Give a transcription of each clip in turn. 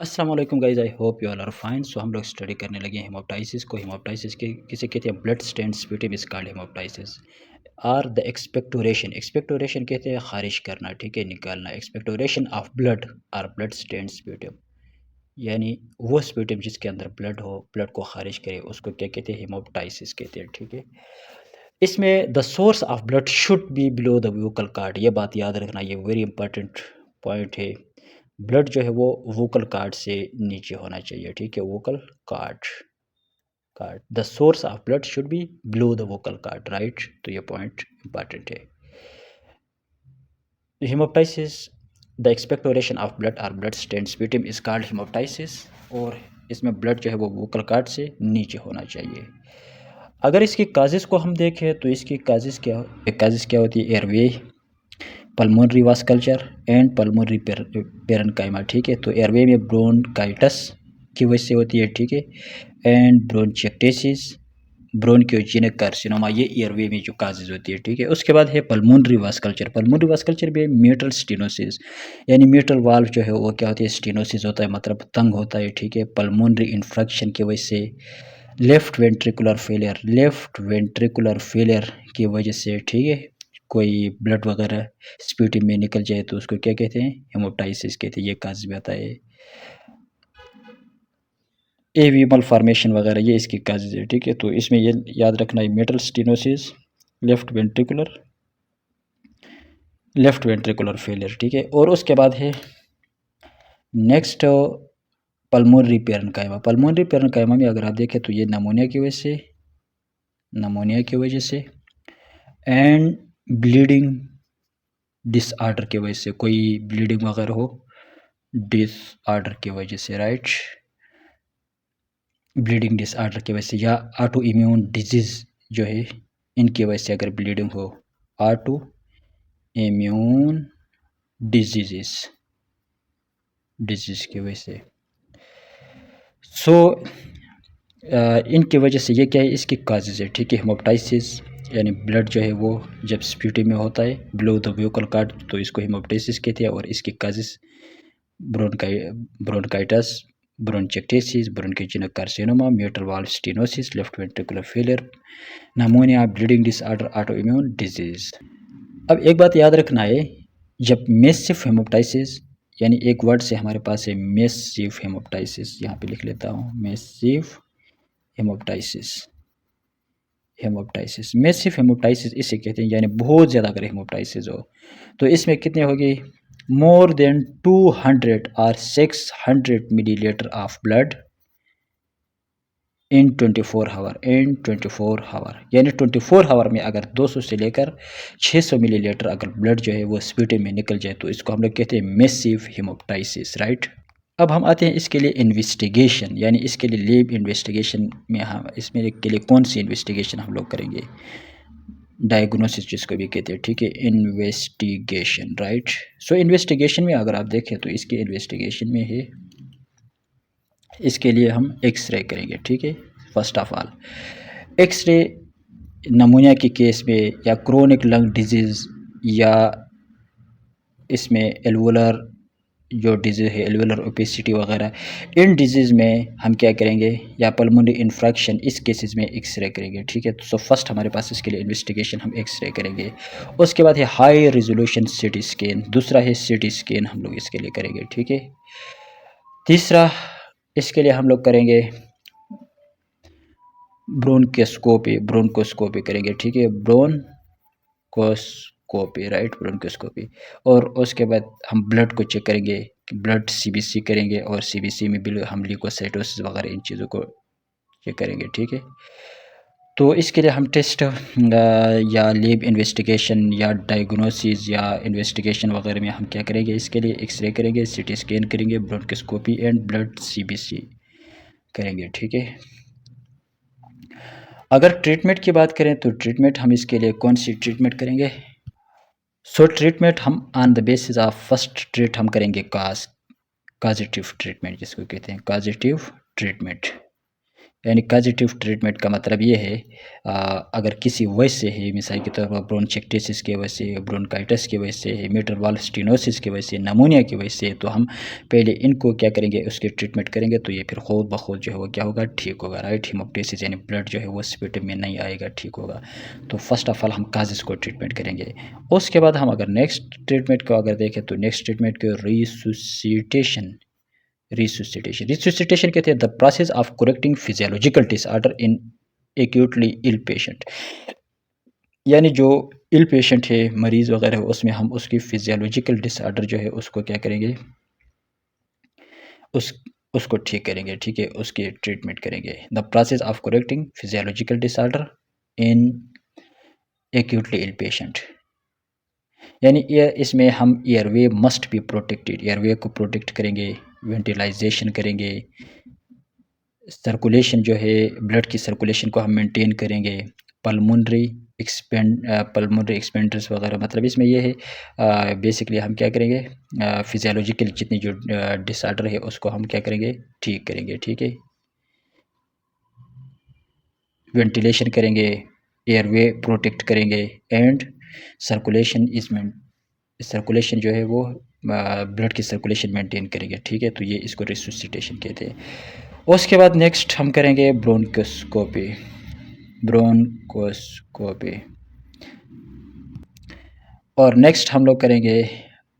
अस्सलाम वालेकुम guys, I hope you all are fine. So हम लोग स्टडी करने लगे हैं हेमोप्टाइसिस को। हेमोप्टाइसिस के किसे कहते हैं? Blood stain sputum is called hemoptysis. Or the expectoration, expectoration कहते हैं खारिज करना, ठीक है, निकालना। Expectoration of blood or blood stain sputum, यानी वो स्प्यूटम जिसके अंदर ब्लड हो, ब्लड को खारिज करे, उसको क्या कहते हैं? हेमोप्टाइसिस कहते हैं, ठीक है। इसमें the source of blood should be below the vocal card, ये बात याद रखना, ये वेरी इंपॉर्टेंट पॉइंट है। ब्लड जो है वो वोकल कार्ड से नीचे होना चाहिए, ठीक है, vocal cord cord the source of blood should be below the vocal cord, right. तो ये पॉइंट इंपॉर्टेंट है। Haemoptysis, the expectoration of blood और blood stain sputum is called haemoptysis. और इसमें ब्लड जो है वो वोकल कार्ड से नीचे होना चाहिए। अगर इसकी काजेज़ को हम देखें तो इसकी काजेज़ क्या होती है? Airway, pulmonary vasculature and pulmonary parenchyma, ठीक है। तो एयरवे में ब्रोनकाइटस की वजह से होती है, ठीक है, एंड ब्रोनचेक्टेसिस, ब्रोनकियोजेनिक कार्सिनोमा, ये एयरवे में जो काजेज होती है, ठीक है। उसके बाद है पल्मोनरी वास्कल्चर। पल्मोनरी वास्कल्चर में मेटल स्टेनोसिस, यानी मेटल वाल्व जो है वो क्या होती है? स्टेनोसिस होता है, मतलब तंग होता है, ठीक है। पल्मोनरी इन्फेक्शन की वजह से, left ventricular failure, left ventricular failure की वजह से, ठीक है, कोई ब्लड वगैरह स्प्यूटम में निकल जाए तो उसको क्या कहते हैं? हेमोप्टाइसिस कहते हैं। ये काज भी आता है। एवीमल फॉर्मेशन वगैरह, ये इसकी काजेज है, ठीक है। तो इसमें ये याद रखना है, metal stenosis, left ventricular failure, ठीक है। और उसके बाद है next pulmonary parenchyma. Pulmonary parenchyma में अगर आप देखें तो ये नमोनिया की वजह से एंड ब्लीडिंग डिसऑर्डर की वजह से, कोई ब्लीडिंग वगैरह हो डिसऑर्डर की वजह से, राइट, ब्लीडिंग डिसऑर्डर की वजह से, या ऑटो इम्यून डिजीज़ जो है इनकी वजह से अगर ब्लीडिंग हो, ऑटो इम्यून डिजीज़ की वजह से। सो इनकी वजह से ये क्या है? इसकी काजेज है, ठीक है। हेमोप्टाइसिस यानी ब्लड जो है वो जब स्प्यूटम में होता है बिलो द वोकल कार्ड तो इसको हेमोप्टाइसिस कहते हैं। और इसकी causes bronchitis, bronchiectasis, bronchogenic carcinoma, mitral valve stenosis, left ventricular failure, pneumonia, bleeding disorder, auto immune disease. अब एक बात याद रखना है, जब मेसिव हेमोप्टाइसिस, यानी एक वर्ड से हमारे पास है मेसिव हेमोप्टाइसिस, यहाँ पे लिख लेता हूँ, मेसिव हेमोप्टाइसिस। मेसिव हेमोप्टाइसिस इसे कहते हैं, यानी बहुत ज़्यादा अगर हेमोप्टाइसिस हो तो इसमें कितने होगी? मोर देन 200 और 600 millilitre of blood in 24 hour, यानी 24 आवर में अगर 200 से लेकर 600 मिलीलीटर अगर ब्लड जो है वो स्प्यूटम में निकल जाए तो इसको हम लोग कहते हैं मेसिव हेमोप्टाइसिस, राइट। अब हम आते हैं इसके लिए इन्वेस्टिगेशन, यानी इसके लिए लैब इन्वेस्टिगेशन में हम इसमें के लिए कौन सी इन्वेस्टिगेशन हम लोग करेंगे? डायग्नोसिस जिसको भी कहते हैं, ठीक है, इन्वेस्टिगेशन, राइट। सो इन्वेस्टिगेशन में अगर आप देखें तो इसके इन्वेस्टिगेशन में है, इसके लिए हम एक्सरे करेंगे, ठीक है। First of all x-ray pneumonia के केस में, या क्रोनिक लंग डिजीज़, या इसमें एल्वोलर जो डिजीज़ है, एल्वोलर ओपेसिटी वगैरह, इन डिजीज़ में हम क्या करेंगे? या पल्मोनरी इन्फेक्शन, इस केसेस में एक्सरे करेंगे, ठीक है। तो सो फर्स्ट हमारे पास इसके लिए इन्वेस्टिगेशन हम एक्सरे करेंगे। उसके बाद है हाई रेजोल्यूशन सिटी स्कैन, दूसरा है सिटी स्कैन हम लोग इसके लिए करेंगे, ठीक है। तीसरा इसके लिए हम लोग करेंगे ब्रोनकोस्कोपी करेंगे, ठीक है, ब्रोनकोस्कोपी, राइट, ब्रोनकोस्कोपी। और उसके बाद हम ब्लड को चेक करेंगे, ब्लड सीबीसी करेंगे, और सीबीसी में भी हम ल्यूकोसाइटोसिस वगैरह इन चीज़ों को चेक करेंगे, ठीक है। तो इसके लिए हम टेस्ट या लैब इन्वेस्टिगेशन या डायग्नोसिस या इन्वेस्टिगेशन वगैरह में हम क्या करेंगे? इसके लिए एक्सरे करेंगे, सिटी स्कैन करेंगे, ब्रोनकोस्कोपी एंड ब्लड सीबीसी करेंगे, ठीक है। अगर ट्रीटमेंट की बात करें तो ट्रीटमेंट हम इसके लिए कौन सी ट्रीटमेंट करेंगे? सो ट्रीटमेंट हम on the basis of first treat हम करेंगे काजेटिव ट्रीटमेंट, जिसको कहते हैं काजेटिव ट्रीटमेंट, यानी काजेटिव ट्रीटमेंट का मतलब ये है, अगर किसी वजह से है, मिसाल के तौर पर ब्रोंचिक्टिसिस की वजह से, ब्रोंकाइटिस की वजह से, मीटर वाल स्टेनोसिस की वजह से, नमूनिया की वजह से, तो हम पहले इनको क्या करेंगे, उसकी ट्रीटमेंट करेंगे, तो ये फिर खुद ब खुद जो है वो क्या होगा, ठीक होगा, राइट। हेमोप्टाइसिस यानी ब्लड जो है वो स्प्यूटम में नहीं आएगा, ठीक होगा। तो फर्स्ट ऑफ ऑल हम काजेस को ट्रीटमेंट करेंगे। उसके बाद हम अगर नेक्स्ट ट्रीटमेंट को अगर देखें, तो नेक्स्ट ट्रीटमेंट को रिसुसिटेशन कहते हैं, the process of correcting physiological disorder in acutely ill patient. यानी जो इल पेशेंट है, मरीज़ वगैरह है, उसमें हम उसकी फिजियोलॉजिकल डिसऑर्डर जो है उसको क्या करेंगे, उस उसको ठीक करेंगे, ठीक है, उसकी ट्रीटमेंट करेंगे। The process of correcting physiological disorder in acutely ill patient, यानी इसमें हम airway must be protected, airway को प्रोटेक्ट करेंगे, वेंटिलाइजेशन करेंगे, सर्कुलेशन जो है, ब्लड की सर्कुलेशन को हम मेंटेन करेंगे, पल्मोनरी पल्मोनरी एक्सपेंडर्स वगैरह, मतलब इसमें ये है बेसिकली हम क्या करेंगे, फिजियोलॉजिकल जितनी जो डिसऑर्डर है उसको हम क्या करेंगे, ठीक करेंगे, ठीक है। वेंटिलेशन करेंगे, एयरवे प्रोटेक्ट करेंगे, एंड सर्कुलेशन सर्कुलेशन जो है वो ब्लड की सर्कुलेशन मेंटेन करेंगे, ठीक है। तो ये इसको रिसुसिटेशन कहते हैं। उसके बाद नेक्स्ट हम करेंगे ब्रोंकोस्कोपी। ब्रोंकोस्कोपी और नेक्स्ट हम लोग करेंगे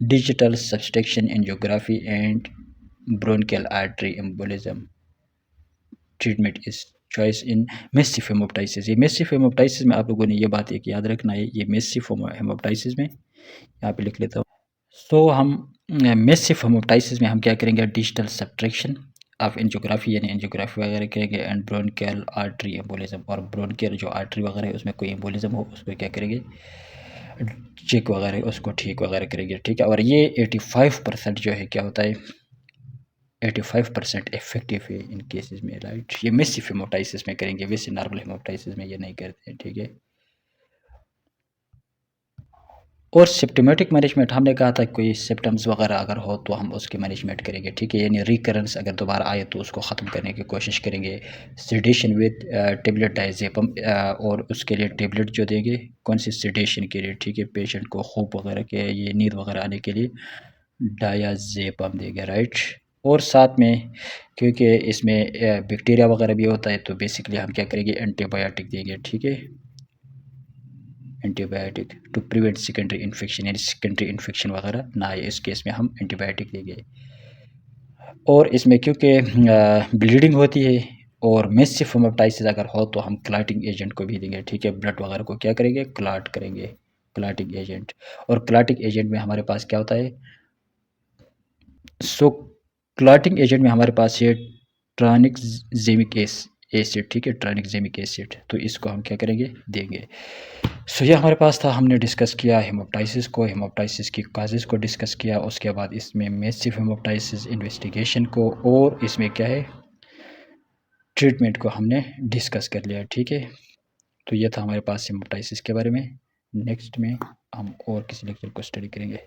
digital subtraction angiography and bronchial artery embolism. Treatment is choice in massive haemoptysis. ये मेसिव हेमोप्टाइसिस में आप लोगों ने ये बात एक याद रखना है, ये मेसिव हेमोप्टाइसिस में यहाँ पे लिख लेता हूँ। सो हम मेसिव हेमोप्टाइसिस में हम क्या करेंगे, डिजिटल सब्ट्रैक्शन ऑफ एंजियोग्राफी, यानी एंजियोग्राफी वगैरह करेंगे, एंड ब्रोंकियल आर्टरी एम्बोलिज्म, और ब्रोंकियल जो आर्टरी वगैरह है उसमें कोई एम्बोलिज्म हो उसको क्या करेंगे, चेक वगैरह उसको ठीक वगैरह करेंगे, ठीक है। और ये 85% जो है क्या होता है, 85% इफेक्टिव है इन केसेस में, राइट। ये मेसिव हेमोप्टाइसिस में करेंगे, वैसे नॉर्मल हेमोप्टाइसिस में ये नहीं करते हैं, ठीक है। और सिम्प्टोमेटिक मैनेजमेंट, हमने कहा था कोई सिम्टम्स वगैरह अगर हो तो हम उसकी मैनेजमेंट करेंगे, ठीक है। यानी रिकरेंस अगर दोबारा आए तो उसको ख़त्म करने की कोशिश करेंगे। सेडेशन विद टेबलेट डायजेपम, और उसके लिए टेबलेट जो देंगे कौन सी, सेडेशन के लिए, ठीक है, पेशेंट को खूब वगैरह के ये नींद वगैरह आने के लिए डायाजेपम देंगे, राइट। और साथ में क्योंकि इसमें बैक्टीरिया वगैरह भी होता है, तो बेसिकली हम क्या करेंगे, एंटीबायोटिक देंगे, ठीक है, antibiotic to prevent secondary infection, यानी सेकेंडरी इन्फेक्शन वगैरह ना आए, इस केस में हम एंटीबायोटिक देंगे। और इसमें क्योंकि ब्लीडिंग होती है और मेसिव हेमोप्टाइसिस अगर हो तो हम क्लॉटिंग एजेंट को भी देंगे, ठीक है, ब्लड वगैरह को क्या करेंगे, क्लॉट करेंगे, क्लॉटिंग एजेंट। और क्लॉटिंग एजेंट में हमारे पास क्या होता है, सो क्लॉटिंग एजेंट में हमारे पास है ट्रानिक्जेमिक एसिड, ठीक है, ट्रानिक्जेमिक एसिड, तो इसको हम क्या करेंगे, देंगे। सो ये हमारे पास था, हमने डिस्कस किया हेमोप्टाइसिस को, हेमोप्टाइसिस की काजेज़ को डिस्कस किया, उसके बाद इसमें मेसिव हेमोप्टाइसिस इन्वेस्टिगेशन को, और इसमें क्या है, ट्रीटमेंट को हमने डिस्कस कर लिया, ठीक है। तो ये था हमारे पास हेमोप्टाइसिस के बारे में। नेक्स्ट में हम और किसी लेक्चर को स्टडी करेंगे।